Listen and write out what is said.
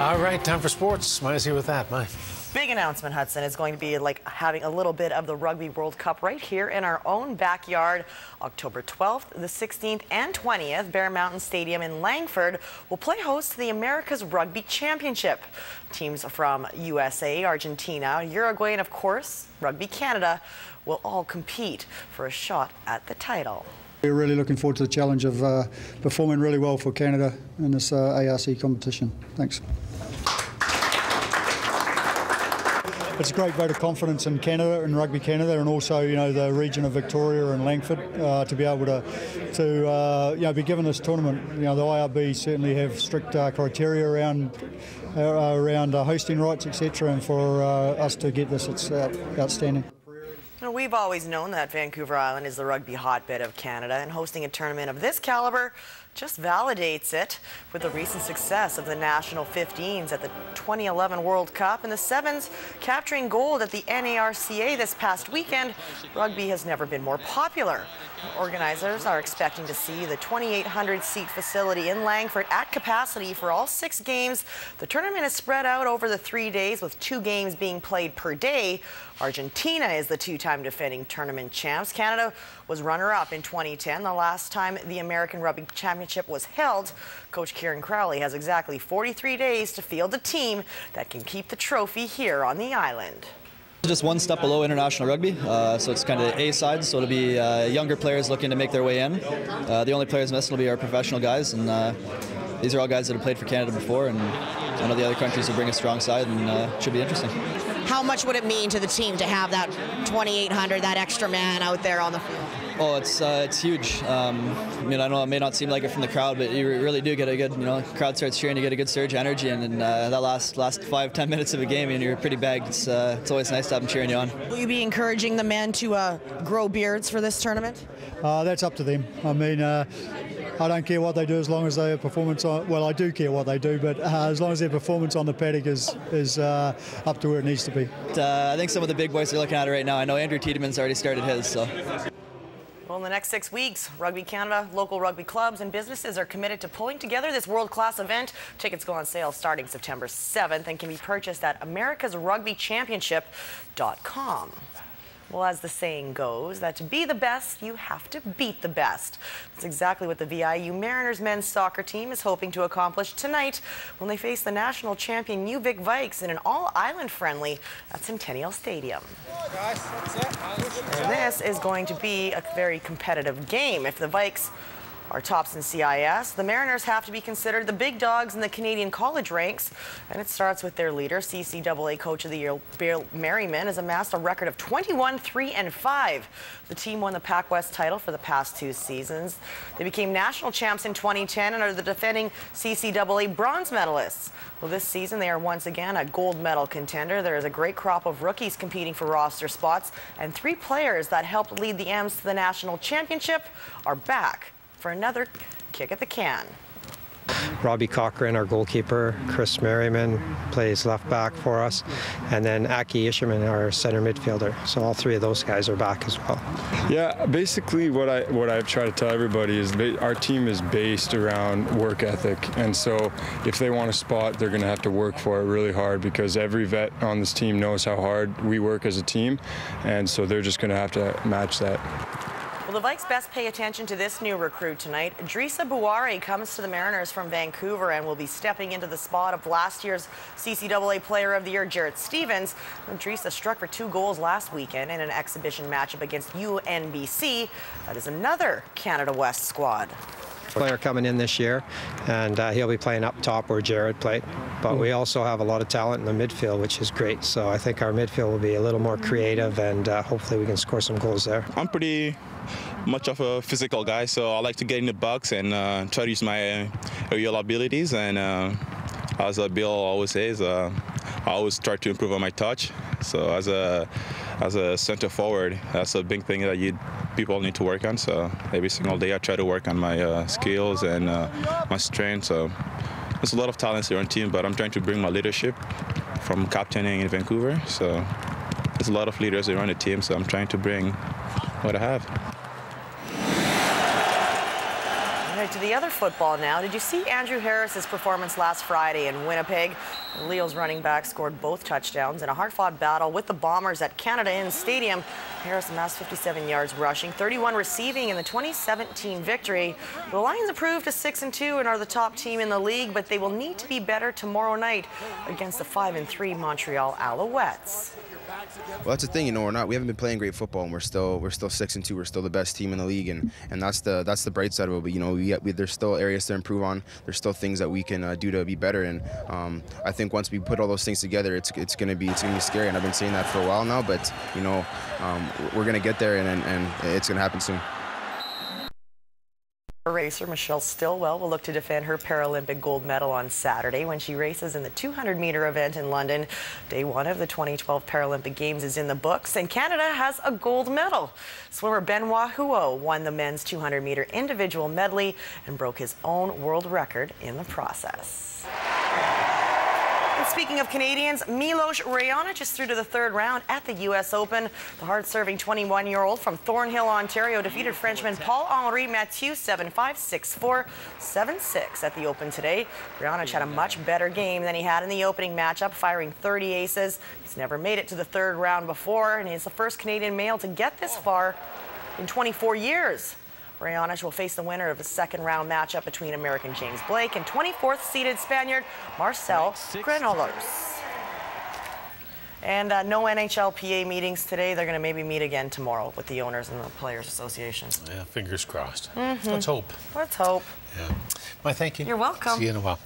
All right, time for sports. Maya's here with that. Maya. Big announcement, Hudson. Is going to be like having a little bit of the Rugby World Cup right here in our own backyard. October 12th, the 16th, and 20th, Bear Mountain Stadium in Langford will play host to the America's Rugby Championship. Teams from USA, Argentina, Uruguay, and of course, Rugby Canada will all compete for a shot at the title. We're really looking forward to the challenge of performing really well for Canada in this ARC competition. Thanks. It's a great vote of confidence in Canada and Rugby Canada, and also, you know, the region of Victoria and Langford to be able to be given this tournament. You know, the IRB certainly have strict criteria around hosting rights, etc., and for us to get this, it's outstanding. We've always known that Vancouver Island is the rugby hotbed of Canada, and hosting a tournament of this caliber just validates it. With the recent success of the national 15s at the 2011 World Cup and the Sevens capturing gold at the NARCA this past weekend, rugby has never been more popular. Organizers are expecting to see the 2,800-seat facility in Langford at capacity for all 6 games. The tournament is spread out over the 3 days, with 2 games being played per day. Argentina is the 2-time defending tournament champs. Canada was runner-up in 2010, the last time the American Rugby Championship was held. Coach Kieran Crowley has exactly 43 days to field a team that can keep the trophy here on the island. Just one step below international rugby, so it's kind of A side, so it'll be younger players looking to make their way in. The only players missing will be our professional guys, and these are all guys that have played for Canada before, and I know the other countries will bring a strong side, and it should be interesting. How much would it mean to the team to have that 2,800, that extra man out there on the field? Oh, it's huge. I mean, I know it may not seem like it from the crowd, but you really do get a good, crowd starts cheering, you get a good surge of energy, and then that last 5-10 minutes of a game, and you're pretty bagged. It's always nice to have them cheering you on. Will you be encouraging the men to grow beards for this tournament? That's up to them. I mean, I don't care what they do as long as their performance on. Well, I do care what they do, but as long as their performance on the paddock is up to where it needs to be. I think some of the big boys are looking at it right now. I know Andrew Tiedemann's already started his. So. Well, in the next 6 weeks, Rugby Canada, local rugby clubs and businesses are committed to pulling together this world-class event. Tickets go on sale starting September 7th and can be purchased at americasrugbychampionship.com. Well, as the saying goes, that to be the best, you have to beat the best. That's exactly what the VIU Mariners men's soccer team is hoping to accomplish tonight when they face the national champion UVic Vikes in an all-island friendly at Centennial Stadium. And this is going to be a very competitive game. If the Vikes are tops in CIS, the Mariners have to be considered the big dogs in the Canadian college ranks, and it starts with their leader. CCAA Coach of the Year Bill Merriman has amassed a record of 21-3-5. The team won the Pac West title for the past 2 seasons. They became national champs in 2010 and are the defending CCAA bronze medalists. Well, this season they are once again a gold medal contender. There is a great crop of rookies competing for roster spots, and 3 players that helped lead the M's to the national championship are back for another kick at the can. Robbie Cochran, our goalkeeper, Chris Merriman plays left back for us, and then Aki Isherman, our center midfielder. So all 3 of those guys are back as well. Yeah, basically what I've tried to tell everybody is our team is based around work ethic, and so if they want a spot, they're going to have to work for it really hard, because every vet on this team knows how hard we work as a team, and so they're just going to have to match that. Well, the Vikes best pay attention to this new recruit tonight. Idrissa Bouari comes to the Mariners from Vancouver and will be stepping into the spot of last year's CCAA Player of the Year, Jarrett Stevens. Idrissa struck for 2 goals last weekend in an exhibition matchup against UNBC. That is another Canada West squad. Player coming in this year, and he'll be playing up top where Jared played. But we also have a lot of talent in the midfield, which is great. So I think our midfield will be a little more creative, and hopefully we can score some goals there. I'm pretty much of a physical guy, so I like to get in the box and try to use my aerial abilities. And as Bill always says, I always try to improve on my touch. So as a center forward, that's a big thing that people need to work on. So every single day I try to work on my skills and my strength. So there's a lot of talents here on the team, but I'm trying to bring my leadership from captaining in Vancouver. So there's a lot of leaders around the team, so I'm trying to bring what I have. To the other football now. Did you see Andrew Harris's performance last Friday in Winnipeg? Leo's running back scored both touchdowns in a hard-fought battle with the Bombers at Canada Inn Stadium. Harris amassed 57 yards rushing, 31 receiving in the 2017 victory. The Lions improved to 6-2 and are the top team in the league, but they will need to be better tomorrow night against the 5-3 Montreal Alouettes. Well, that's the thing, you know, we haven't been playing great football, and we're still 6-2. We're still the best team in the league, and that's the bright side of it. But you know, there's still areas to improve on. There's still things that we can do to be better, and I think once we put all those things together, it's gonna be scary. And I've been saying that for a while now, but you know, we're gonna get there, and it's gonna happen soon. Racer Michelle Stilwell will look to defend her Paralympic gold medal on Saturday when she races in the 200-meter event in London. Day one of the 2012 Paralympic Games is in the books, and Canada has a gold medal. Swimmer Benoit Huot won the men's 200-meter individual medley and broke his own world record in the process. And speaking of Canadians, Milos Raonic is through to the third round at the U.S. Open. The hard-serving 21-year-old from Thornhill, Ontario, defeated Frenchman Paul-Henri Mathieu 7-5, 6-4, 7-6 at the Open today. Raonic had a much better game than he had in the opening matchup, firing 30 aces. He's never made it to the third round before, and he's the first Canadian male to get this far in 24 years. Raonic will face the winner of the second-round matchup between American James Blake and 24th-seeded Spaniard Marcel Granollers. And no NHLPA meetings today. They're going to maybe meet again tomorrow with the owners and the Players Association. Yeah, fingers crossed. Let's hope. Let's hope. Yeah. My thank you. You're welcome. See you in a while.